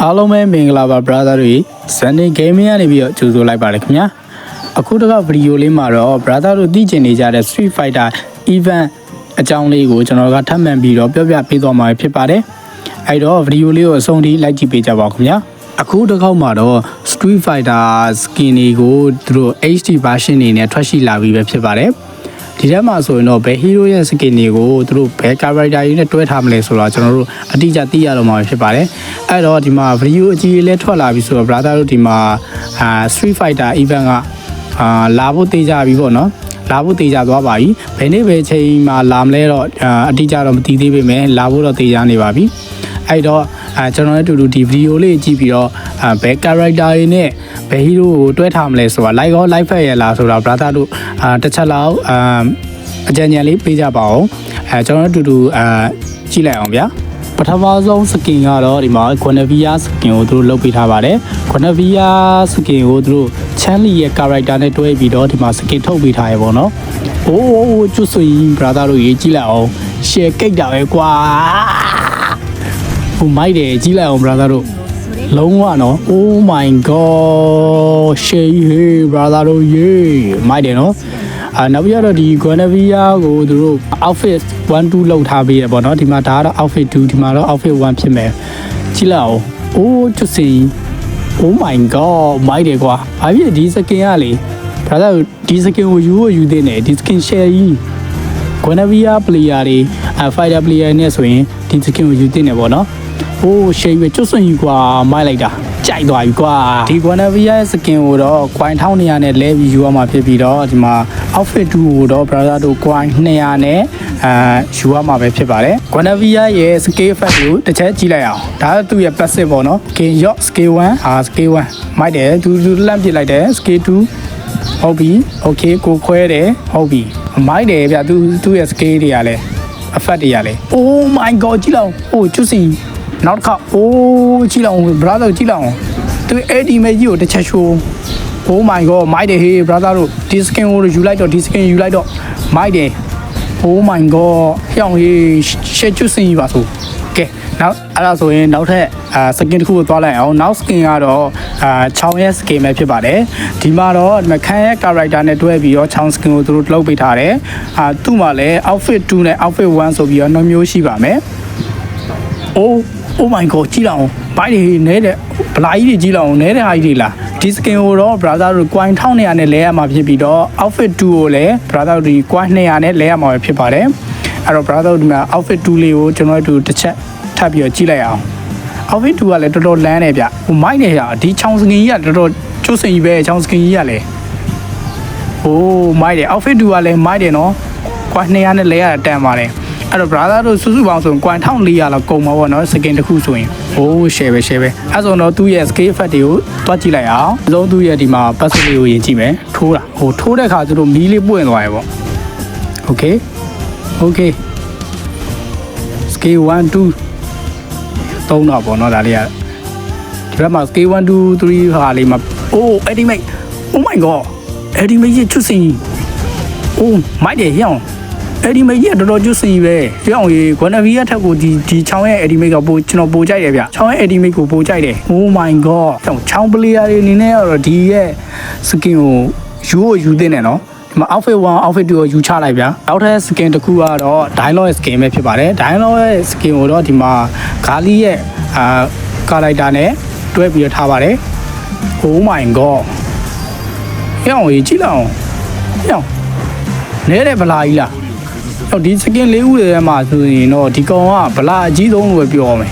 အားလုံးပဲမင်္ဂလာပါ brother တွေ Sunday Gaming ကနေပြီးတော့ကြိုဆိုလိုက်ပါတယ်ခင်ဗျာအခုတစ်ခါဗီဒီယိုလေးမှာတော့ brother တို့သိကျင်နေကြတဲ့ Street Fighter event အကြောင်းလေးကိုကျွန်တော်ကထပ်မံပြီးတော့ပြောပြပေးသွားမှာဖြစ်ပါတယ်အဲ့တော့ဗီဒီယိုလေးကိုအဆုံးထိလိုက်ကြည့်ပေးကြပါဦးခင်ဗျာအခုတစ်ခေါက်မှာတော့ Street Fighter skin တွေကိုသူတို့ HD version နေနဲ့ထွက်ရှိလာပြီးပဲဖြစ်ပါတယ်ဒီထဲမှာဆိုရင်တော့ဘယ် hero ရဲ့ skin တွေကိုသူတို့ဘယ် character တွေနဲ့တွဲထားမလဲဆိုတော့ကျွန်တော်တို့အတိအကျသိရတော့မှာဖြစ်ပါတယ်အဲ့တော့ဒီမှာ video အကြီးလေးထွက်လာပြီဆိုတော့ brother တို့ဒီမှာStreet Fighter event ကလာဖို့တေးကြပြီပေါ့နော်လာဖို့တေးကြသွားပါပြီဘယ်နေ့ပဲချိန်မှာလာမလဲတော့အတိအကျတော့မသိသေးပေမဲ့လာဖို့တော့တေးကြနေပါပြီအဲ့တော့ကျွန်တော်တို့အတူတူဒီ video လေးကြည့်ပြီးတော့ဘယ် character တွေနဲ့ဘယ် hero ကိုတွဲထားမလဲဆိုတာ like ရော like ဖက်ရလားဆိုတော့ brother တို့တစ်ချက်လောက်အကြံဉာဏ်လေးပေးကြပါဦးကျွန်တော်တို့အတူတူကြည့်လိုက်အောင်ဗျာပထမဆုံး skin ကတော့ဒီမှာ Guinevere skin ကိုသူတို့လုပ်ပေးထားပါတယ် Guinevere skin ကိုသူတို့ Chanli ရဲ့ character နဲ့တွဲပြီးတော့ဒီမှာ skin ထုတ်ပေးထားရပေါ့နော်အိုးကျွတ်ဆိုရင် brother တို့ရေးကြည့်လိုက်အောင် share ကိတ်တာပဲကွာဟိုမိုက်တယ်ကြည့်လိုက်အောင် brother တို့လုံးဝနော် oh my god share hey brother တို့ရေးမိုက်တယ်နော်နောက်ပြီးတော့ဒီ Guinevere ကိုသူတို့ outfit 1 2လောက်ထားပေးရပေါ့နော်ဒီမှာဒါကတော့ outfit 2ဒီမှာတော့ outfit 1ဖြစ်မယ်ကြည့်လိုက်အောင်အိုးကျွတ်စီ oh my god မိုက်တယ်ကွာဘာဖြစ်ဒီ skin ကလေ brother ဒီ skin ကိုယူသေးတယ်ဒီ skin share ကြီး Guinevere player တွေfighter player နဲ့ဆိုရင်ဒီ skin ကိုယူသေးတယ်ပေါ့နော်โอ้เชยကျွတ်စွန်ကြီးကွာမိုက်လိုက်တာကြိုက်သွားပြီကွာဒီ Guinevere ရဲ့ skin ကိုတော့ coin 1200နဲ့လဲပြီးယူရမှာဖြစ်ပြီးတော့ဒီမှာ outfit 2ကိုတော့ brother တို့ coin 200နဲ့ယူရမှာပဲဖြစ်ပါတယ် Guinevere ရဲ့ scale effect ကိုတစ်ချက်ကြည့်လိုက်အောင်ဒါကသူ့ရဲ့ passive ပေါ့နော် gain yacht scale 1 scale 1မိုက်တယ်သူလှမ်းပစ်လိုက်တယ် scale 2ဟုတ်ပြီ okay ကိုခွဲတယ်ဟုတ်ပြီမိုက်တယ်ဗျသူ့ရဲ့ scale တွေကလည်း effect တွေကလည်း oh my god ကြည့်လောက်ဟိုကျွတ်စီနောက်တစ်ခါအိုးကြည့်လောက် brother ကြည့်လောက်သူအဲ့ဒီမေကြီးကိုတစ်ချက်ရှိုး oh my god မိုက်တယ်ဟေး brother တို့ဒီ skin ကိုယူလိုက်တော့ဒီ skin ယူလိုက်တော့မိုက်တယ် oh my god ဟျောင်းဟေးရှက်ကျွတ်စင်ကြီးပါဆိုကဲနောက်အဲ့ဒါဆိုရင်နောက်ထပ်skin တစ်ခုကိုသွားလိုက်အောင်နောက် skin ကတော့ချောင်းရဲ့ skin ပဲဖြစ်ပါတယ်ဒီမှာတော့ဒီမှာခန်းရဲ့ character နဲ့တွဲပြီးတော့ချောင်း skin ကိုသူတို့လုပ်ပေးထားတယ်သူ့မှာလည်း outfit 2နဲ့ outfit 1ဆိုပြီးတော့နှမျိုးရှိပါမယ် oh my god ကြည့်လောက်ဘိုက်တွေနဲတဲ့ဗလာကြီးတွေကြည့်လောက်နဲတဲ့ဟာကြီးတွေလားဒီ skin ကိုတော့ brother တို့ coin 1200နဲ့လဲရမှာဖြစ်ပြီးတော့ outfit 2ကိုလည်း brother တို့ဒီ coin 200နဲ့လဲရမှာဖြစ်ပါတယ်အဲ့တော့ brother တို့ဒီမှာ outfit 2လေးကိုကျွန်တော်တို့တစ်ချက်ထပ်ပြီးတော့ကြည့်လိုက်အောင် outfit 2ကလည်းတော်တော်လန်းနေဗျဟိုမိုက်နေရဒီချောင်း skin ကြီးကတော်တော်ကျွတ်စင်ကြီးပဲချောင်း skin ကြီးကလည်းဟိုမိုက်တယ် outfit 2ကလည်းမိုက်တယ်နော် coin 200နဲ့လဲရတာတန်ပါတယ်အဲ့တော့ brother တို့စုစုပေါင်းဆိုရင် coin 1400လောက်ကုန်မှာပေါ့နော် skin တစ်ခုဆိုရင်ဟိုး share ပဲအဲ့ဆိုတော့သူ့ရဲ့ scale effect တွေကိုတွက်ကြည့်လိုက်အောင်အလုံးသူ့ရဲ့ဒီမှာ passive လေးကိုယင်ကြည့်မယ်ထိုးတာဟိုထိုးတဲ့ခါသူတို့မီးလေးပွင့်သွားရပေါ့ okay scale 1 2 3တော့ပေါ့နော်ဒါလေးကဒီဘက်မှာ scale 1 2 3ဟာလေးမှာ oh ultimate oh my god ultimate ချွတ်စင်oh မိုက်တယ်ဟျောင်းအဲ့ဒီမေကြီးကတော်တော်ကျွတ်စီပဲကြောက်ရေ Guinevere ထက်ကိုဒီချောင်းရဲ့ edimate ကပိုကျွန်တော်ပိုကြိုက်တယ်ဗျချောင်းရဲ့ edimate ကိုပိုကြိုက်တယ် oh my god ချောင်း player တွေအနေနဲ့ကတော့ဒီရဲ့ skin ကိုယူသင့်တယ်နော်ဒီမှာ outfit 1 outfit 2ကိုယူချလိုက်ဗျနောက်ထပ် skin တစ်ခုကတော့ dialogue skin ပဲဖြစ်ပါတယ် dialogue skin ကိုတော့ဒီမှာ Gali ရဲ့character နဲ့တွဲပြီးတော့ထားပါတယ် oh my god ကြောက်ရေကြည့်လောက်ကြောက်နဲတဲ့ဗလာကြီးလားဒီ skin ၄ခုထဲမှာဆိုရင်တော့ဒီကောင်ကဗလာအကြီးဆုံးလို့ပဲပြောရမယ်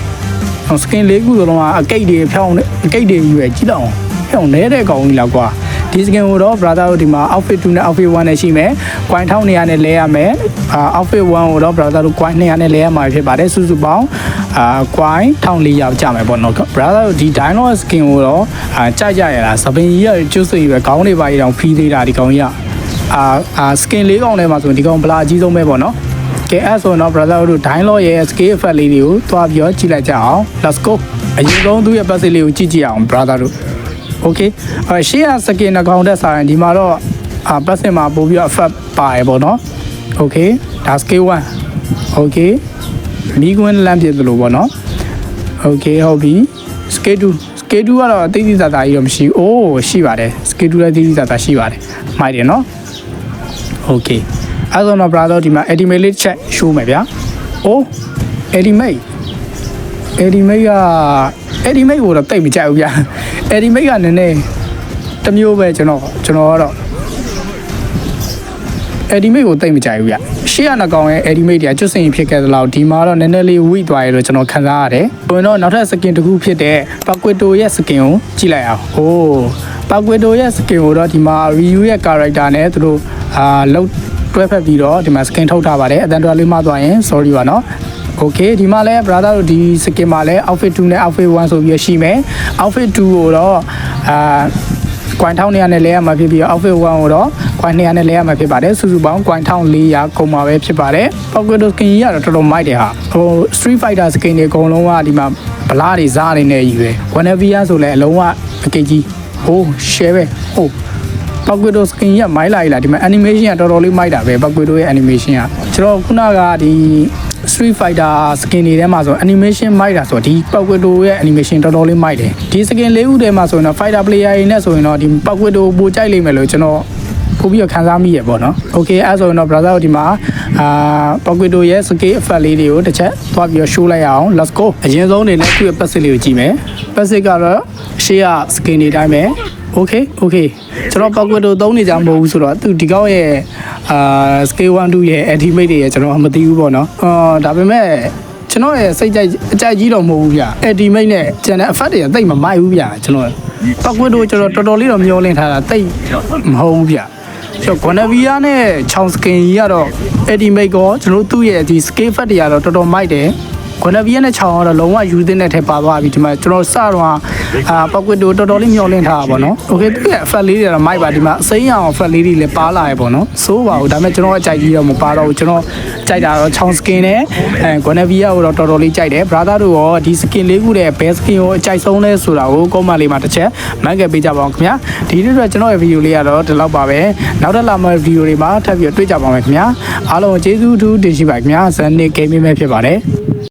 ။ skin ၄ခုလုံးကအကိတ်တွေဖြောင်းအကိတ်တွေကြီးပဲကြည့်တော့ဖြောင်းနေတဲ့ကောင်ကြီးလားကွာဒီ skin ကိုတော့ brother တို့ဒီမှာ outfit 2နဲ့ outfit 1နဲ့ရှိမယ်။ coin 1200နဲ့လဲရမယ်။ outfit 1ကိုတော့ brother တို့ coin 200နဲ့လဲရမှာဖြစ်ပါတယ်စုစုပေါင်းcoin 1400ကျမယ်ပေါ့နော်။ brother တို့ဒီ dialogue skin ကိုတော့ကြိုက်ကြရလားစပင်ကြီးကကျွတ်စိပဲခေါင်းတွေပါရအောင်ဖီးသေးတာဒီကောင်ကြီးကskin ၄ကောင်ထဲမှာဆိုရင်ဒီကောင်ဗလာအကြီးဆုံးပဲပေါ့နော်ကဲအဲ့ဆိုတော့ brother တို့ dialogue ရဲ့ scale effect လေးတွေကိုတွားပြီးတော့ကြည့်လိုက်ကြအောင် let's go အရင်ဆုံးသူ့ရဲ့ passive လေးကိုကြည့်အောင် brother တို့ okay ရှေ့က skin နှကောင်တက်ဆိုင်ဒီမှာတော့passive မှာပို့ပြီးတော့ effect ပါတယ်ပေါ့နော် okay ဒါ scale 1 okay မိကွန်းလမ်းပြသလိုပေါ့နော် okay ဟုတ်ပြီ scale K2 ကတော့တိတိကျကျကြီးတော့မရှိဘူးအိုးရှိပါတယ် K2 လည်းတိတိကျကျရှိပါတယ်မိုက်တယ်နော် Okay အဲ့တော့ brother ဒီမှာ estimate လေး check show မယ်ဗျာအိုး estimate ကိုတော့တိတ်မကြိုက်ဘူးဗျာ estimate ကနည်းနည်းတစ်မျိုးပဲကျွန်တော်ကတော့ estimate ကိုတိတ်မကြိုက်ဘူးဗျရှေ့ရနှကောင်ရဲ့ estimate တွေကကျွတ်စင်ဖြစ်ခဲ့သလောက်ဒီမှာတော့နည်းနည်းလေးဝိသွားရလို့ကျွန်တော်ခံစားရတယ်။ဆိုရင်တော့နောက်ထပ် skin တစ်ခုဖြစ်တဲ့ Paquito ရဲ့ skin ကိုကြည့်လိုက်အောင်။အိုး Paquito ရဲ့ skin ကိုတော့ဒီမှာ Ryu ရဲ့ character နဲ့သူတို့လောက်တွဲဖက်ပြီးတော့ဒီမှာ skin ထုတ်ထားပါတယ်။အတန်တော်လေးမှသွားရင် sorry ပါနော်။ Okay ဒီမှာလဲ brother တို့ဒီ skin မှာလဲ outfit 2နဲ့ outfit 1ဆိုပြီးရှိမယ်။ outfit 2ကိုတော့ကွိုင်းထောင်းနေရနဲ့လဲရမှာဖြစ်ပြီး outfit 1ကိုတော့ကွိုင်းနေရနဲ့လဲရမှာဖြစ်ပါတယ်စုစုပေါင်းကွိုင်းထောင်း400ကုန်မှာပဲဖြစ်ပါတယ်ပောက်ကတို skin ကြီးကတော့တော်တော်မိုက်တယ်ဟာဟို street fighter skin တွေအကုန်လုံးကဒီမှာဗလားတွေစားနေနေကြီးပဲ Guinevere ဆိုလဲအလုံးဝအကိတ်ကြီးဟို share ပဲဟိုပောက်ကတို skin ကြီးကမိုက်လာဒီမှာ animation ကတော်တော်လေးမိုက်တာပဲပောက်ကတိုရဲ့ animation ကကျွန်တော်ခုနကဒီ Street Fighter skin တွေထဲမှာဆို animation မိုက်တာဆိုဒီ Paquito ရဲ့ animation တော်တော်လေးမိုက်တယ်ဒီ skin လေးခုထဲမှာဆိုရင်တော့ fighter player တွေနဲ့ဆိုရင်တော့ဒီ Paquito ပိုကြိုက်လိမ့်မယ်လို့ကျွန်တော်ပို့ပြီးတော့ခံစားမိရပေါ့နော် Okay အဲ့ဆိုရင်တော့ brother တို့ဒီမှာPaquito ရဲ့ skin effect လေးတွေကိုတစ်ချက်သွားပြီးတော့ show လိုက်အောင် let's go အရင်ဆုံးအနေနဲ့သူ့ရဲ့ passive လေးကိုကြည့်မယ် passive ကတော့ရှေ့က skin တွေတိုင်းပဲOkay ကျွန်တော် Paquito သုံးနေကြမဟုတ်ဘူးဆိုတော့သူဒီကောက်ရဲ့scale 1 2ရဲ့ ultimate တွေရဲ့ကျွန်တော်မသိဘူးပေါ့နော်ဒါပေမဲ့ကျွန်တော်ရဲ့စိတ်ကြိုက်အကြိုက်ကြီးတော့မဟုတ်ဘူးဗျ ultimate နဲ့ကျန်တဲ့ effect တွေကတိတ်မမိုက်ဘူးဗျကျွန်တော် Paquito ကျွန်တော်တော်တော်လေးတော့မျောလင့်ထားတာတိတ်မဟုတ်ဘူးဗျဆိုတော့ Guinevere နဲ့ချောင်း skin ကြီးကတော့ ultimate ကိုကျွန်တော်သူ့ရဲ့ဒီ scale effect တွေကတော့တော်တော်မိုက်တယ်Guinevere နဲ့ချောင်းကတော့လုံးဝယူသင်းတဲ့ထဲပါသွားပြီဒီမှာကျွန်တော်စတော့Paquito တော်တော်လေးမျောလင့်ထားတာပေါ့နော် Okay သူရဲ့ effect လေးတွေတော့မိုက်ပါဒီမှာအစိမ်းအောင် effect လေးတွေလည်းပါလာရပေါ့နော်စိုးပါဘူးဒါပေမဲ့ကျွန်တော်အကြိုက်ကြီးတော့မပါတော့ဘူးကျွန်တော်ကြိုက်တာတော့ချောင်း skin နဲ့Guinevere ကိုတော့တော်တော်လေးကြိုက်တယ် brother တို့ရောဒီ skin လေးခုတဲ့ best skin ကိုအကြိုက်ဆုံးလဲဆိုတာကို comment လေးမှာတစ်ချက်မှတ်ခဲ့ပေးကြပါအောင်ခင်ဗျာဒီနေ့တော့ကျွန်တော်ရဲ့ video လေးကတော့ဒီလောက်ပါပဲနောက်ထပ်လာမယ့် video တွေမှာထပ်ပြီးတွေ့ကြပါမယ်ခင်ဗျာအားလုံးကျေးဇူးအထူးတင်ရှိပါခင်ဗျာဇန်နစ် gaming ပဲဖြစ်ပါတယ်